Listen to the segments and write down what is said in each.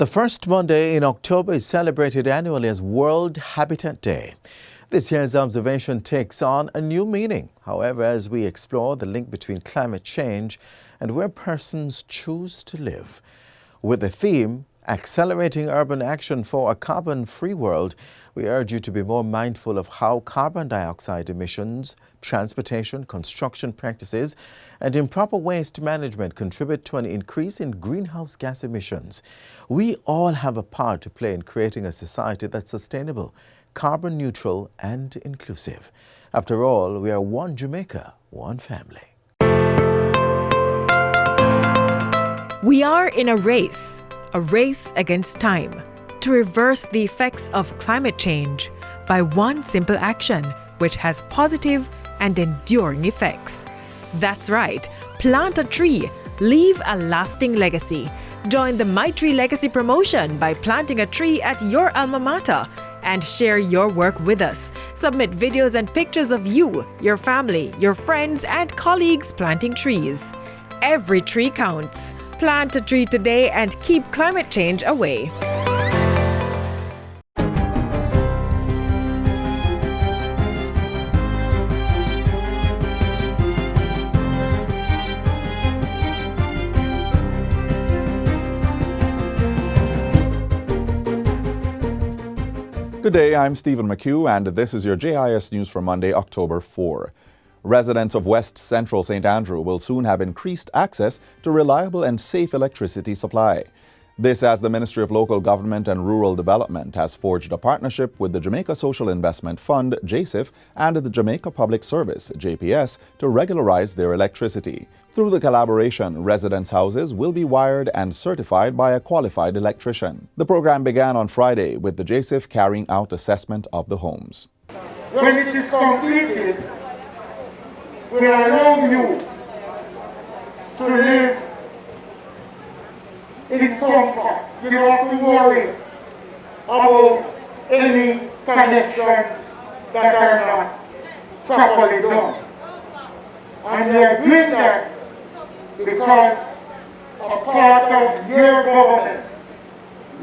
The first Monday in October is celebrated annually as World Habitat Day. This year's observation takes on a new meaning, however, as we explore the link between climate change and where persons choose to live. With the theme, Accelerating Urban Action for a Carbon-Free World, we urge you to be more mindful of how carbon dioxide emissions, transportation, construction practices, and improper waste management contribute to an increase in greenhouse gas emissions. We all have a part to play in creating a society that's sustainable, carbon neutral, and inclusive. After all, we are one Jamaica, one family. We are in a race against time, to reverse the effects of climate change by one simple action which has positive and enduring effects. That's right, plant a tree, leave a lasting legacy. Join the My Tree Legacy promotion by planting a tree at your alma mater and share your work with us. Submit videos and pictures of you, your family, your friends, and colleagues planting trees. Every tree counts. Plant a tree today and keep climate change away. Good day, I'm Stephen McHugh, and this is your JIS News for Monday, October 4. Residents of West Central St. Andrew will soon have increased access to reliable and safe electricity supply. This as the Ministry of Local Government and Rural Development has forged a partnership with the Jamaica Social Investment Fund, JSIF, and the Jamaica Public Service, JPS, to regularize their electricity. Through the collaboration, residents' houses will be wired and certified by a qualified electrician. The program began on Friday with the JSIF carrying out assessment of the homes. When it is completed, we will allow you to live in comfort. You don't have to worry about any connections that are not properly done. And we are doing that because a part of your government,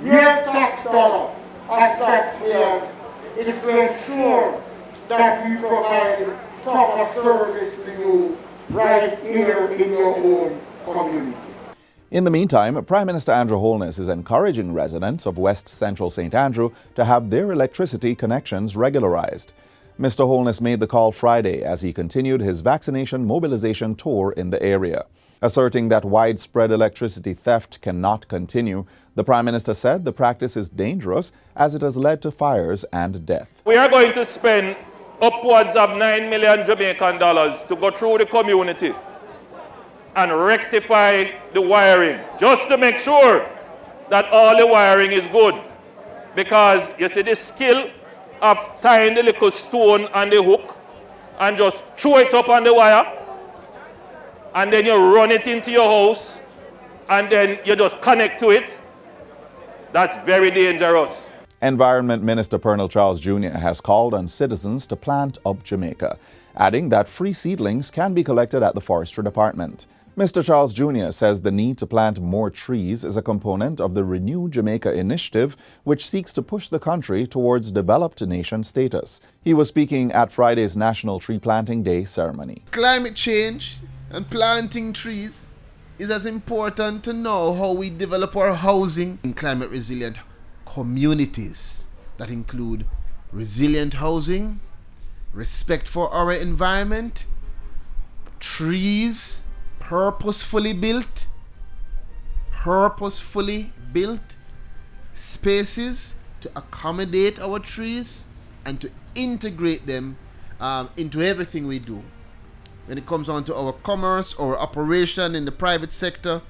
your tax dollar as taxpayers, is to ensure that we provide proper service to you right here in your own community. In the meantime, Prime Minister Andrew Holness is encouraging residents of West Central St. Andrew to have their electricity connections regularized. Mr. Holness made the call Friday as he continued his vaccination mobilization tour in the area. Asserting that widespread electricity theft cannot continue, the Prime Minister said the practice is dangerous as it has led to fires and death. We are going to spend upwards of 9 million Jamaican dollars to go through the community and rectify the wiring, just to make sure that all the wiring is good. Because you see the skill of tying the little stone on the hook and just throw it up on the wire, and then you run it into your house, and then you just connect to it. That's very dangerous. Environment Minister Pernell Charles Jr. has called on citizens to plant up Jamaica, adding that free seedlings can be collected at the Forestry Department. Mr. Charles Jr. says the need to plant more trees is a component of the Renew Jamaica initiative, which seeks to push the country towards developed nation status. He was speaking at Friday's National Tree Planting Day ceremony. Climate change and planting trees is as important to know how we develop our housing in climate resilient communities that include resilient housing, respect for our environment, trees purposefully built, spaces to accommodate our trees and to integrate them into everything we do. When it comes on to our commerce, our operation in the private sector,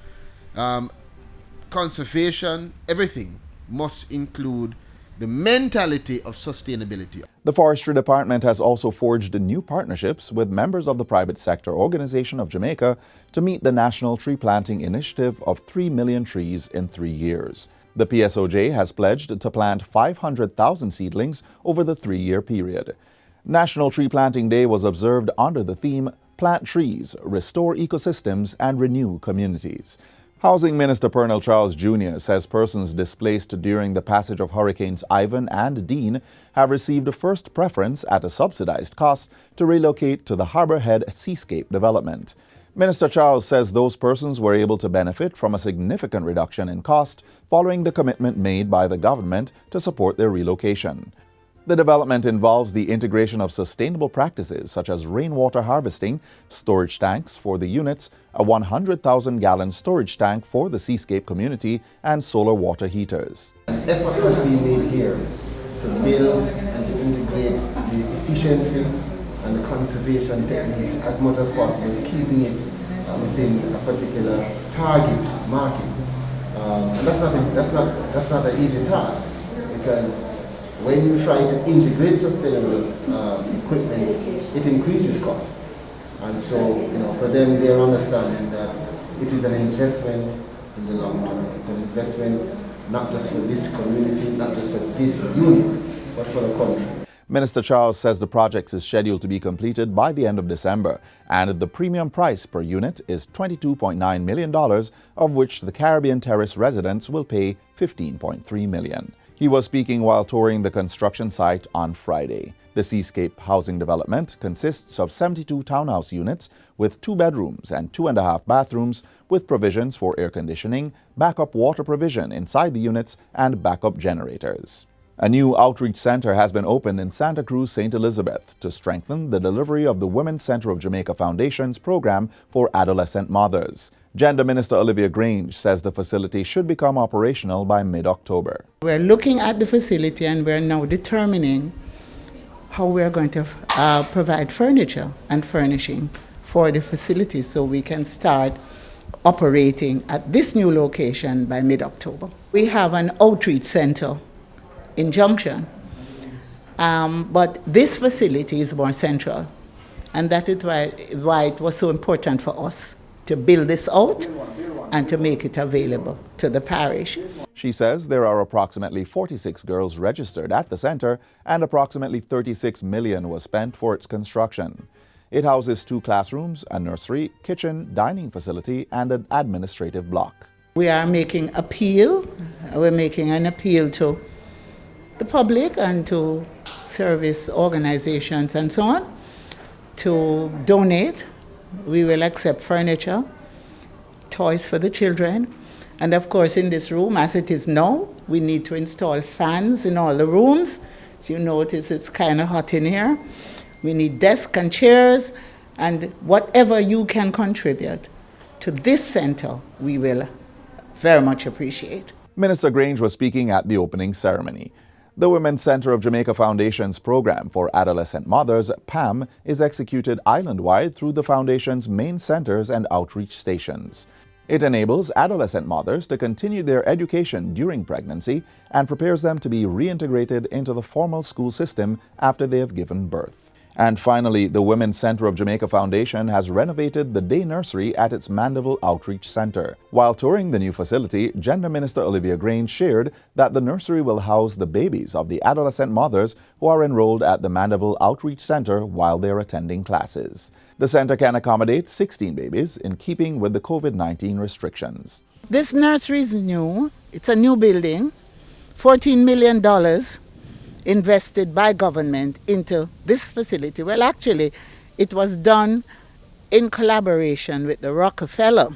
conservation, everything must include the mentality of sustainability. The Forestry Department has also forged new partnerships with members of the Private Sector Organization of Jamaica to meet the National Tree Planting Initiative of 3 million trees in 3 years. The PSOJ has pledged to plant 500,000 seedlings over the 3-year period. National Tree Planting Day was observed under the theme Plant Trees, Restore Ecosystems and Renew Communities. Housing Minister Pernell Charles Jr. says persons displaced during the passage of Hurricanes Ivan and Dean have received a first preference at a subsidized cost to relocate to the Harbour Head Seascape development. Minister Charles says those persons were able to benefit from a significant reduction in cost following the commitment made by the government to support their relocation. The development involves the integration of sustainable practices such as rainwater harvesting, storage tanks for the units, a 100,000-gallon storage tank for the Seascape community, and solar water heaters. An effort has been made here to build and to integrate the efficiency and the conservation techniques as much as possible, keeping it within a particular target market. And that's not an easy task, because when you try to integrate sustainable equipment, it increases cost. And so, for them, they're understanding that it is an investment in the long term. It's an investment not just for this community, not just for this unit, but for the country. Minister Charles says the project is scheduled to be completed by the end of December, and the premium price per unit is $22.9 million, of which the Caribbean Terrace residents will pay $15.3 million. He was speaking while touring the construction site on Friday. The Seascape housing development consists of 72 townhouse units with 2 bedrooms and 2.5 bathrooms, with provisions for air conditioning, backup water provision inside the units, and backup generators. A new outreach center has been opened in Santa Cruz, St. Elizabeth to strengthen the delivery of the Women's Center of Jamaica Foundation's program for adolescent mothers. Gender Minister Olivia Grange says the facility should become operational by mid-October. We're looking at the facility and we're now determining how we're going to provide furniture and furnishing for the facility so we can start operating at this new location by mid-October. We have an outreach center in Junction, but this facility is more central, and that is why it was so important for us to build this out and to make it available to the parish. She says there are approximately 46 girls registered at the center, and approximately $36 million was spent for its construction. It houses 2 classrooms, a nursery, kitchen, dining facility, and an administrative block. We are making an appeal to the public and to service organizations and so on to donate. We will accept furniture, toys for the children, and of course in this room, as it is now, we need to install fans in all the rooms. As you notice, it's kind of hot in here. We need desks and chairs, and whatever you can contribute to this center, we will very much appreciate. Minister Grange was speaking at the opening ceremony. The Women's Center of Jamaica Foundation's program for adolescent mothers, PAM, is executed island-wide through the Foundation's main centers and outreach stations. It enables adolescent mothers to continue their education during pregnancy and prepares them to be reintegrated into the formal school system after they have given birth. And finally, the Women's Center of Jamaica Foundation has renovated the day nursery at its Mandeville Outreach Center. While touring the new facility, Gender Minister Olivia Grange shared that the nursery will house the babies of the adolescent mothers who are enrolled at the Mandeville Outreach Center while they're attending classes. The center can accommodate 16 babies in keeping with the COVID-19 restrictions. This nursery is new. It's a new building, $14 million. Invested by government into this facility. Well, actually, it was done in collaboration with the Rockefeller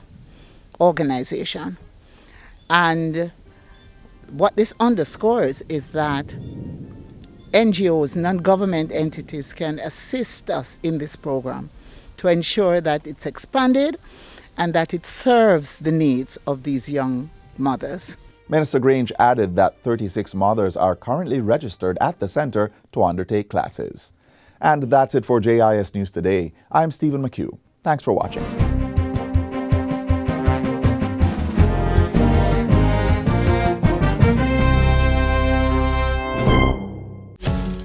organization. And what this underscores is that NGOs, non-government entities, can assist us in this program to ensure that it's expanded and that it serves the needs of these young mothers. Minister Grange added that 36 mothers are currently registered at the center to undertake classes. And that's it for JIS News Today. I'm Stephen McHugh. Thanks for watching.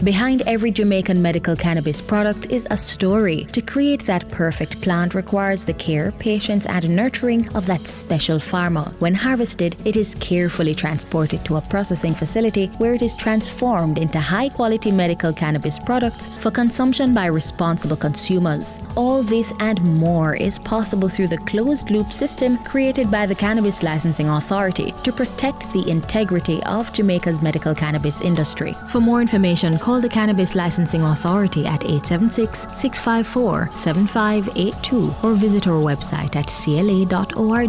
Behind every Jamaican medical cannabis product is a story. To create that perfect plant requires the care, patience, and nurturing of that special farmer. When harvested, it is carefully transported to a processing facility where it is transformed into high-quality medical cannabis products for consumption by responsible consumers. All this and more is possible through the closed-loop system created by the Cannabis Licensing Authority to protect the integrity of Jamaica's medical cannabis industry. For more information, call the Cannabis Licensing Authority at 876-654-7582 or visit our website at cla.org.jm.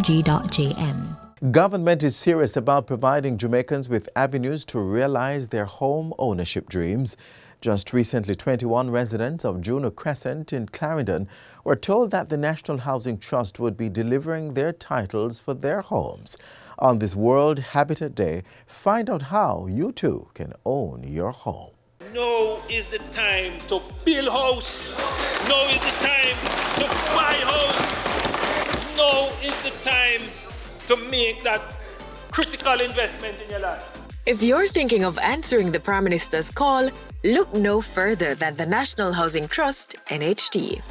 Government is serious about providing Jamaicans with avenues to realize their home ownership dreams. Just recently, 21 residents of Juno Crescent in Clarendon were told that the National Housing Trust would be delivering their titles for their homes. On this World Habitat Day, find out how you too can own your home. Now is the time to build house. Now is the time to buy house. Now is the time to make that critical investment in your life. If you're thinking of answering the Prime Minister's call, look no further than the National Housing Trust, NHT.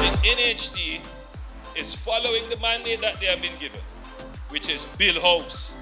The NHT is following the mandate that they have been given, which is build house,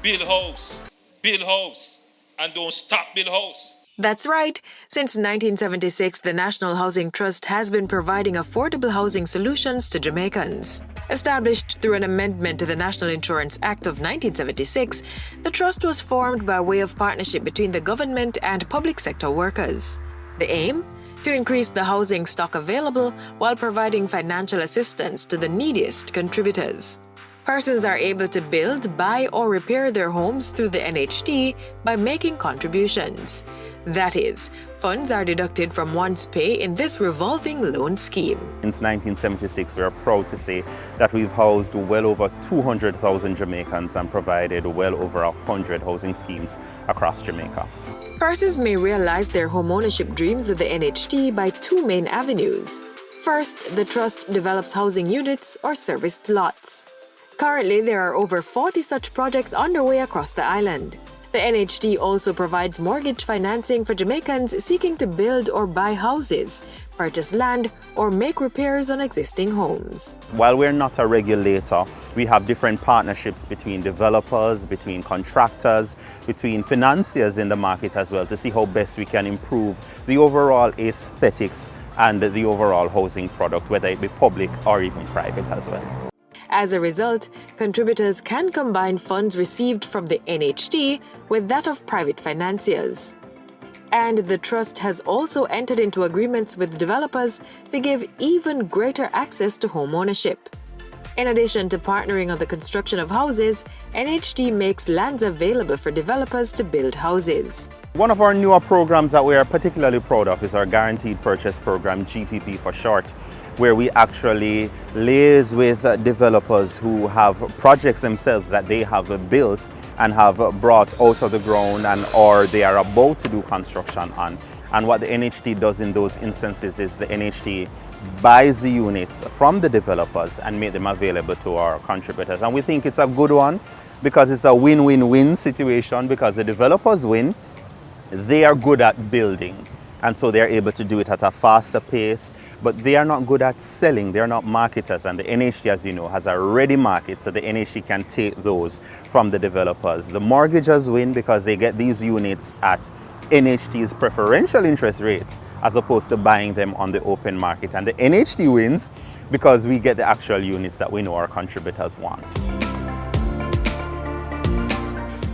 build house, build house, and don't stop build house. That's right. Since 1976, the National Housing Trust has been providing affordable housing solutions to Jamaicans. Established through an amendment to the National Insurance Act of 1976, the trust was formed by way of partnership between the government and public sector workers. The aim? To increase the housing stock available while providing financial assistance to the neediest contributors. Persons are able to build, buy, or repair their homes through the NHT by making contributions. That is, funds are deducted from one's pay in this revolving loan scheme. Since 1976, we are proud to say that we've housed well over 200,000 Jamaicans and provided well over 100 housing schemes across Jamaica. Persons may realize their homeownership dreams with the NHT by two main avenues. First, the trust develops housing units or serviced lots. Currently, there are over 40 such projects underway across the island. The NHT also provides mortgage financing for Jamaicans seeking to build or buy houses, purchase land, or make repairs on existing homes. While we're not a regulator, we have different partnerships between developers, between contractors, between financiers in the market as well to see how best we can improve the overall aesthetics and the overall housing product, whether it be public or even private as well. As a result, contributors can combine funds received from the NHT with that of private financiers. And the trust has also entered into agreements with developers to give even greater access to home ownership. In addition to partnering on the construction of houses, NHT makes lands available for developers to build houses. One of our newer programs that we are particularly proud of is our Guaranteed Purchase Program, GPP for short, where we actually liaise with developers who have projects themselves that they have built and have brought out of the ground or they are about to do construction on. And what the NHT does in those instances is the NHT buys the units from the developers and make them available to our contributors. And we think it's a good one because it's a win-win-win situation because the developers win, they are good at building. And so they're able to do it at a faster pace, but they are not good at selling. They're not marketers. And the NHT, as you know, has a ready market, so the NHT can take those from the developers. The mortgagors win because they get these units at NHT's preferential interest rates as opposed to buying them on the open market. And the NHT wins because we get the actual units that we know our contributors want.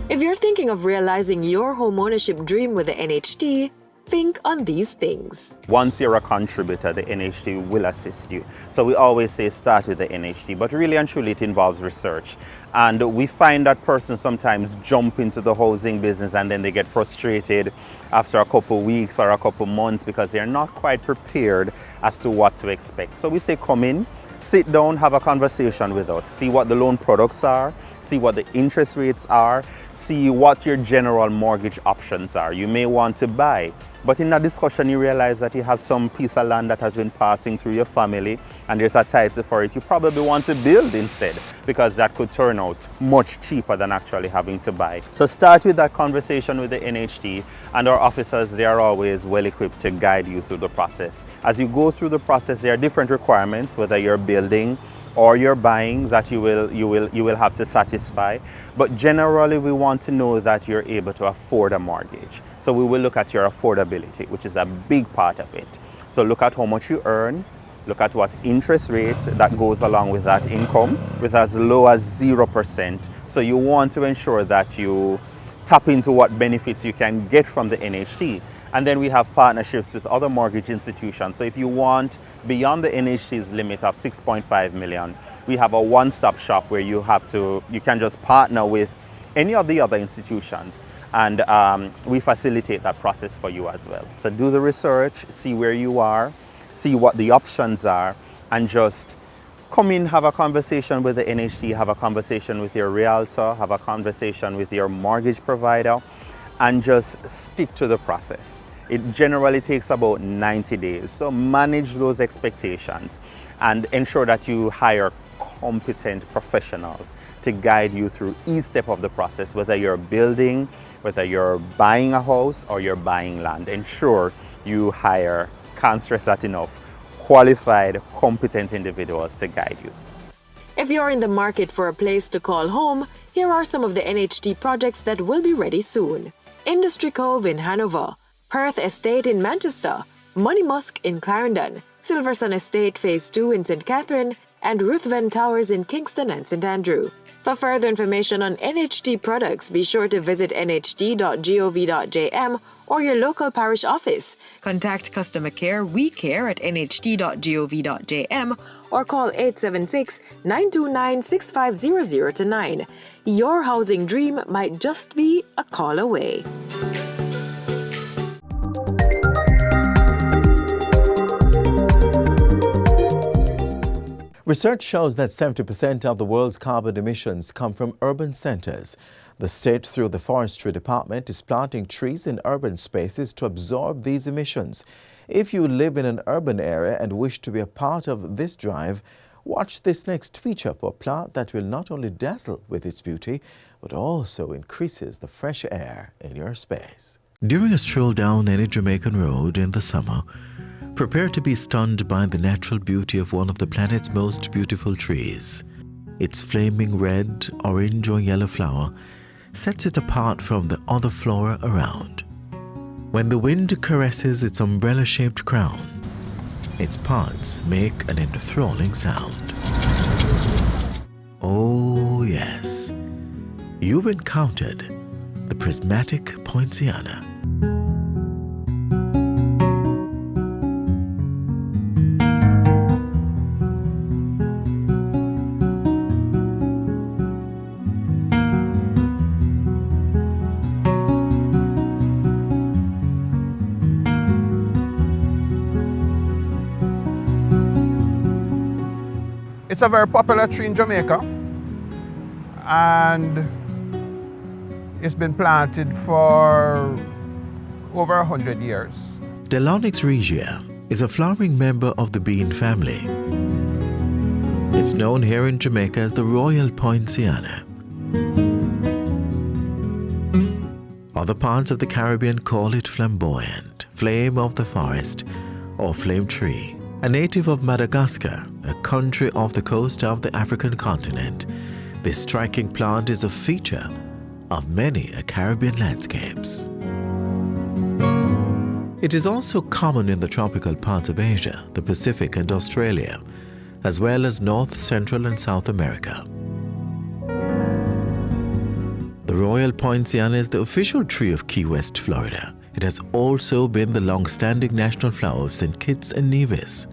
If you're thinking of realizing your homeownership dream with the NHT, think on these things. Once you're a contributor, the NHT will assist you. So we always say start with the NHT, but really and truly it involves research. And we find that persons sometimes jump into the housing business and then they get frustrated after a couple weeks or a couple months because they're not quite prepared as to what to expect. So we say come in, sit down, have a conversation with us, see what the loan products are, see what the interest rates are, see what your general mortgage options are. You may want to buy, But in that discussion, you realize that you have some piece of land that has been passing through your family and there's a title for it. You probably want to build instead because that could turn out much cheaper than actually having to buy. So start with that conversation with the NHD, and our officers, they are always well equipped to guide you through the process. As you go through the process, there are different requirements, whether you're building or you're buying, that you will have to satisfy. But generally, we want to know that you're able to afford a mortgage. So we will look at your affordability, which is a big part of it. So look at how much you earn, look at what interest rate that goes along with that income, with as low as 0%. So you want to ensure that you tap into what benefits you can get from the NHT. And then we have partnerships with other mortgage institutions. So if you want beyond the NHT's limit of 6.5 million, we have a one-stop shop where you can just partner with any of the other institutions, and we facilitate that process for you as well. So do the research, see where you are, see what the options are, and just come in, have a conversation with the NHT, have a conversation with your realtor, have a conversation with your mortgage provider, and just stick to the process. It generally takes about 90 days. So manage those expectations and ensure that you hire competent professionals to guide you through each step of the process, whether you're building, whether you're buying a house or you're buying land. Ensure you hire, can't stress that enough, qualified, competent individuals to guide you. If you're in the market for a place to call home, here are some of the NHT projects that will be ready soon. Industry Cove in Hanover, Perth Estate in Manchester, Money Musk in Clarendon, Silverson Estate Phase 2 in St. Catherine, and Ruthven Towers in Kingston and St. Andrew. For further information on NHT products, be sure to visit nht.gov.jm or your local parish office. Contact customer care, We Care at nht.gov.jm or call 876-929-6500 Your housing dream might just be a call away. Research shows that 70% of the world's carbon emissions come from urban centers. The state, through the Forestry Department, is planting trees in urban spaces to absorb these emissions. If you live in an urban area and wish to be a part of this drive, watch this next feature for a plant that will not only dazzle with its beauty, but also increases the fresh air in your space. During a stroll down any Jamaican road in the summer, prepare to be stunned by the natural beauty of one of the planet's most beautiful trees. Its flaming red, orange or yellow flower sets it apart from the other flora around. When the wind caresses its umbrella-shaped crown, its pods make an enthralling sound. Oh yes, you've encountered the prismatic poinciana. It's a very popular tree in Jamaica, and it's been planted for over 100 years. Delonix regia is a flowering member of the bean family. It's known here in Jamaica as the Royal Poinciana. Other parts of the Caribbean call it flamboyant, flame of the forest, or flame tree. A native of Madagascar, a country off the coast of the African continent, this striking plant is a feature of many Caribbean landscapes. It is also common in the tropical parts of Asia, the Pacific and Australia, as well as North, Central and South America. The Royal Poinciana is the official tree of Key West, Florida. It has also been the long-standing national flower of St. Kitts and Nevis.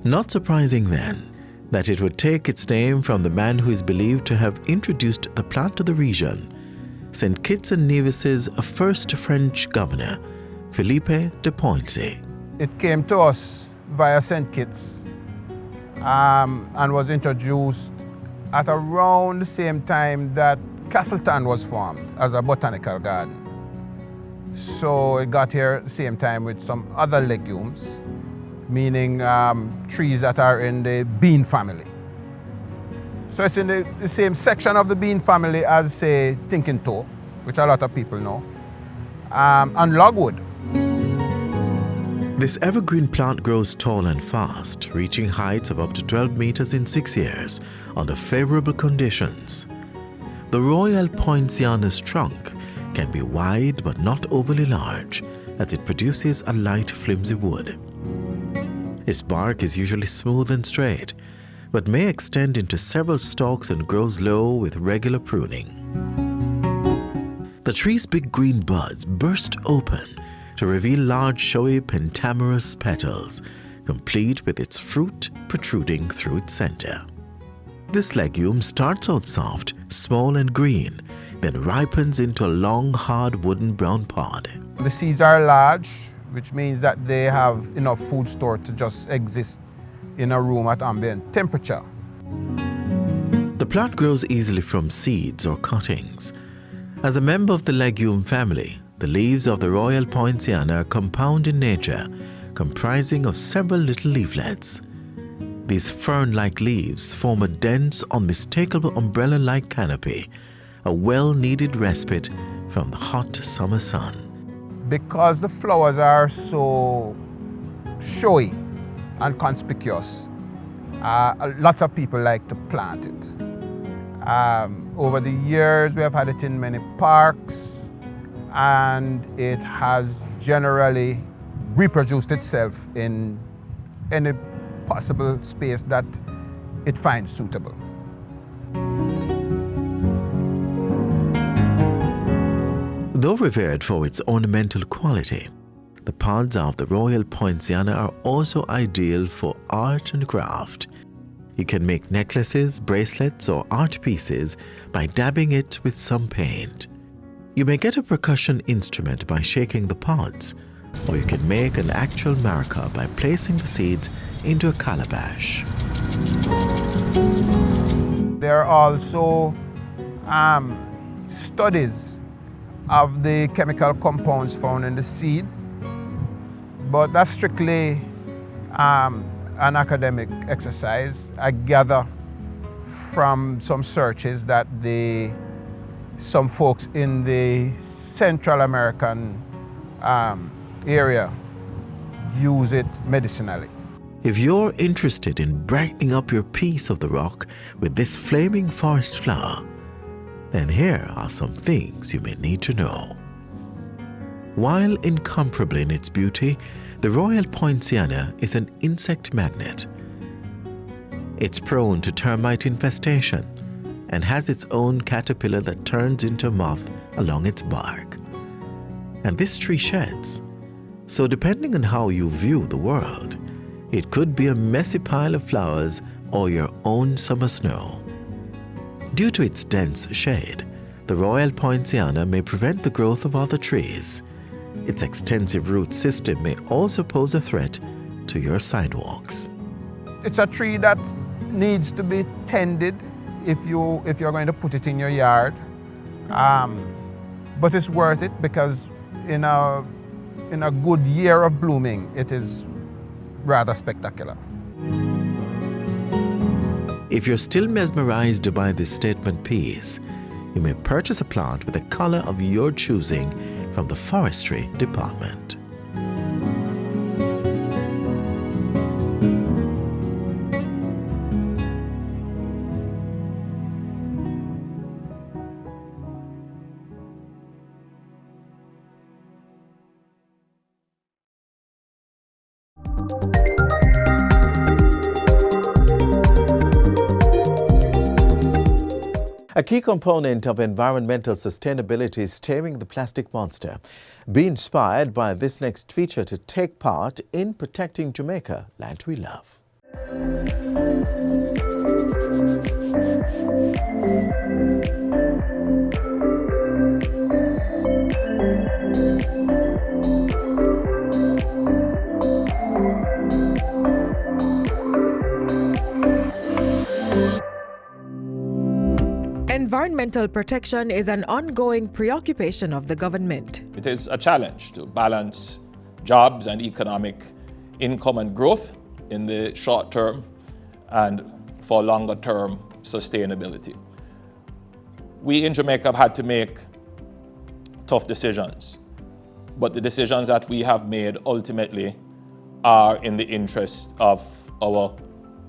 Not surprising then that it would take its name from the man who is believed to have introduced the plant to the region, St. Kitts and Nevis's first French governor, Philippe de Poincy. It came to us via St. Kitts and was introduced at around the same time that Castleton was formed as a botanical garden. So it got here at the same time with some other legumes, meaning trees that are in the bean family. So it's in the same section of the bean family as, say, thinking toe, which a lot of people know, and logwood. This evergreen plant grows tall and fast, reaching heights of up to 12 meters in 6 years under favorable conditions. The Royal Poinciana's trunk can be wide but not overly large, as it produces a light, flimsy wood. Its bark is usually smooth and straight, but may extend into several stalks and grows low with regular pruning. The tree's big green buds burst open to reveal large, showy pentamerous petals, complete with its fruit protruding through its center. This legume starts out soft, small and green, then ripens into a long, hard wooden brown pod. The seeds are large, which means that they have enough food stored to just exist in a room at ambient temperature. The plant grows easily from seeds or cuttings. As a member of the legume family, the leaves of the Royal Poinciana are compound in nature, comprising of several little leaflets. These fern-like leaves form a dense, unmistakable umbrella-like canopy, a well-needed respite from the hot summer sun. Because the flowers are so showy and conspicuous, lots of people like to plant it. Over the years, we have had it in many parks, and it has generally reproduced itself in any possible space that it finds suitable. Though revered for its ornamental quality, the pods of the Royal Poinciana are also ideal for art and craft. You can make necklaces, bracelets, or art pieces by dabbing it with some paint. You may get a percussion instrument by shaking the pods, or you can make an actual maraca by placing the seeds into a calabash. There are also studies of the chemical compounds found in the seed, but that's strictly an academic exercise. I gather from some searches that some folks in the Central American area use it medicinally. If you're interested in brightening up your piece of the rock with this flaming forest flower, then here are some things you may need to know. While incomparable in its beauty, the Royal Poinciana is an insect magnet. It's prone to termite infestation and has its own caterpillar that turns into a moth along its bark. And this tree sheds, so depending on how you view the world, it could be a messy pile of flowers or your own summer snow. Due to its dense shade, the Royal Poinciana may prevent the growth of other trees. Its extensive root system may also pose a threat to your sidewalks. It's a tree that needs to be tended if you're going to put it in your yard. But it's worth it because in a good year of blooming, it is rather spectacular. If you're still mesmerized by this statement piece, you may purchase a plant with a color of your choosing from the forestry department. A key component of environmental sustainability is taming the plastic monster. Be inspired by this next feature to take part in protecting Jamaica, land we love. Environmental protection is an ongoing preoccupation of the government. It is a challenge to balance jobs and economic income and growth in the short term and for longer term sustainability. We in Jamaica have had to make tough decisions, but the decisions that we have made ultimately are in the interest of our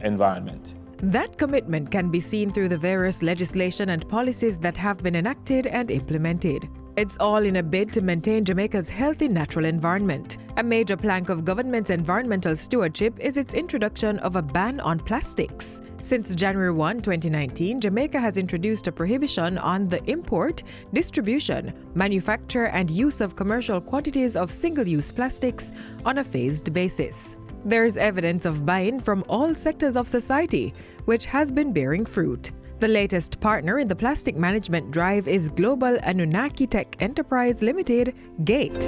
environment. That commitment can be seen through the various legislation and policies that have been enacted and implemented. It's all in a bid to maintain Jamaica's healthy natural environment. A major plank of government's environmental stewardship is its introduction of a ban on plastics. Since January 1, 2019, Jamaica has introduced a prohibition on the import, distribution, manufacture, and use of commercial quantities of single-use plastics on a phased basis. There's evidence of buy-in from all sectors of society, which has been bearing fruit. The latest partner in the plastic management drive is global Anunnaki Tech Enterprise Limited, GATE.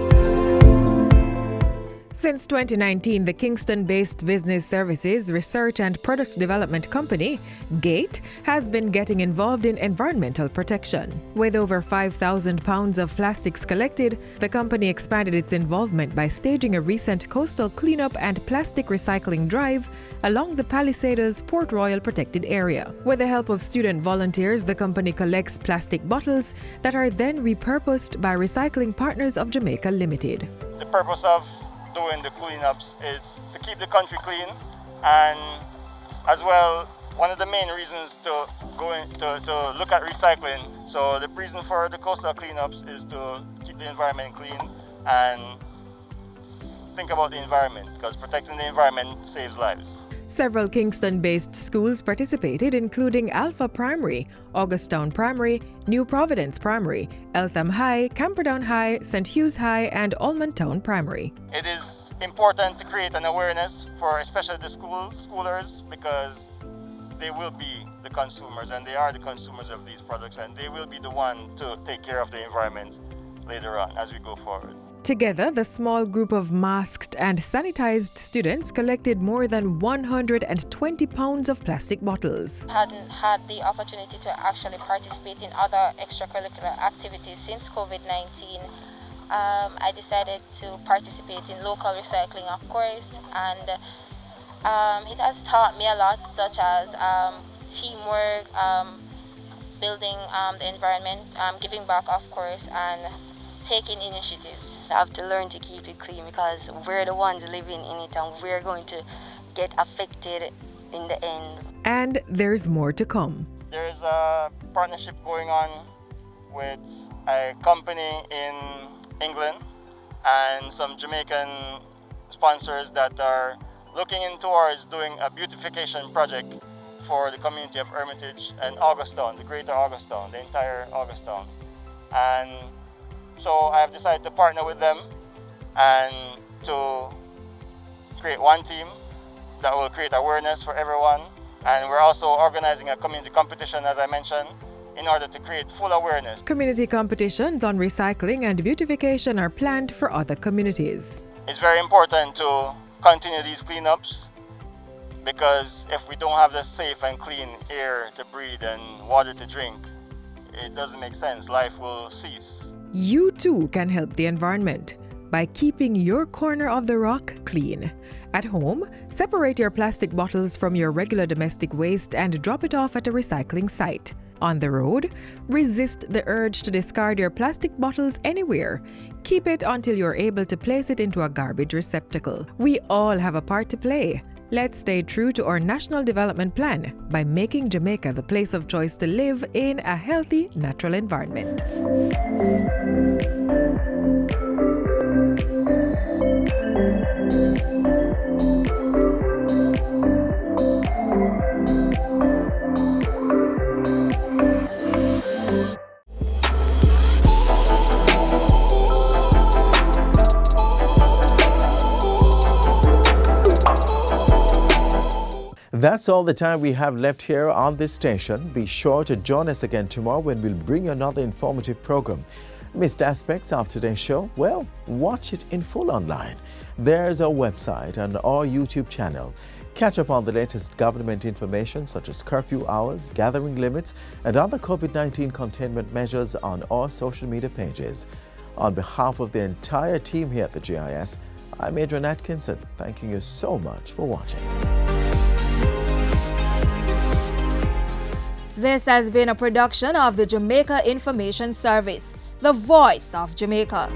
Since 2019, the Kingston-based business services, research and product development company, GATE, has been getting involved in environmental protection. With over 5,000 pounds of plastics collected, the company expanded its involvement by staging a recent coastal cleanup and plastic recycling drive along the Palisades Port Royal protected area. With the help of student volunteers, the company collects plastic bottles that are then repurposed by Recycling Partners of Jamaica Limited. The purpose of doing the cleanups is to keep the country clean, and as well, one of the main reasons to look at recycling. So the reason for the coastal cleanups is to keep the environment clean and think about the environment, because protecting the environment saves lives. Several Kingston-based schools participated, including Alpha Primary, Augustown Primary, New Providence Primary, Eltham High, Camperdown High, St. Hughes High, and Allman Town Primary. It is important to create an awareness for especially the schoolers, because they will be the consumers, and they are the consumers of these products, and they will be the one to take care of the environment later on as we go forward. Together, the small group of masked and sanitized students collected more than 120 pounds of plastic bottles. Hadn't had the opportunity to actually participate in other extracurricular activities since COVID-19. I decided to participate in local recycling, of course, and it has taught me a lot, such as teamwork, building the environment, giving back, of course, and taking initiatives. I have to learn to keep it clean, because we're the ones living in it and we're going to get affected in the end. And there's more to come. There's a partnership going on with a company in England and some Jamaican sponsors that are looking in towards doing a beautification project for the community of Hermitage and Augustown, the greater Augustown, the entire Augustown. And so I have decided to partner with them and to create one team that will create awareness for everyone. And we're also organizing a community competition, as I mentioned, in order to create full awareness. Community competitions on recycling and beautification are planned for other communities. It's very important to continue these cleanups, because if we don't have the safe and clean air to breathe and water to drink, it doesn't make sense. Life will cease. You too can help the environment by keeping your corner of the rock clean. At home, separate your plastic bottles from your regular domestic waste and drop it off at a recycling site. On the road, resist the urge to discard your plastic bottles anywhere. Keep it until you're able to place it into a garbage receptacle. We all have a part to play. Let's stay true to our National Development Plan by making Jamaica the place of choice to live in a healthy, natural environment. That's all the time we have left here on this station. Be sure to join us again tomorrow when we'll bring you another informative program. Missed aspects of today's show? Well, watch it in full online. There's our website and our YouTube channel. Catch up on the latest government information such as curfew hours, gathering limits, and other COVID-19 containment measures on our social media pages. On behalf of the entire team here at the GIS, I'm Adrian Atkinson, thanking you so much for watching. This has been a production of the Jamaica Information Service, the voice of Jamaica.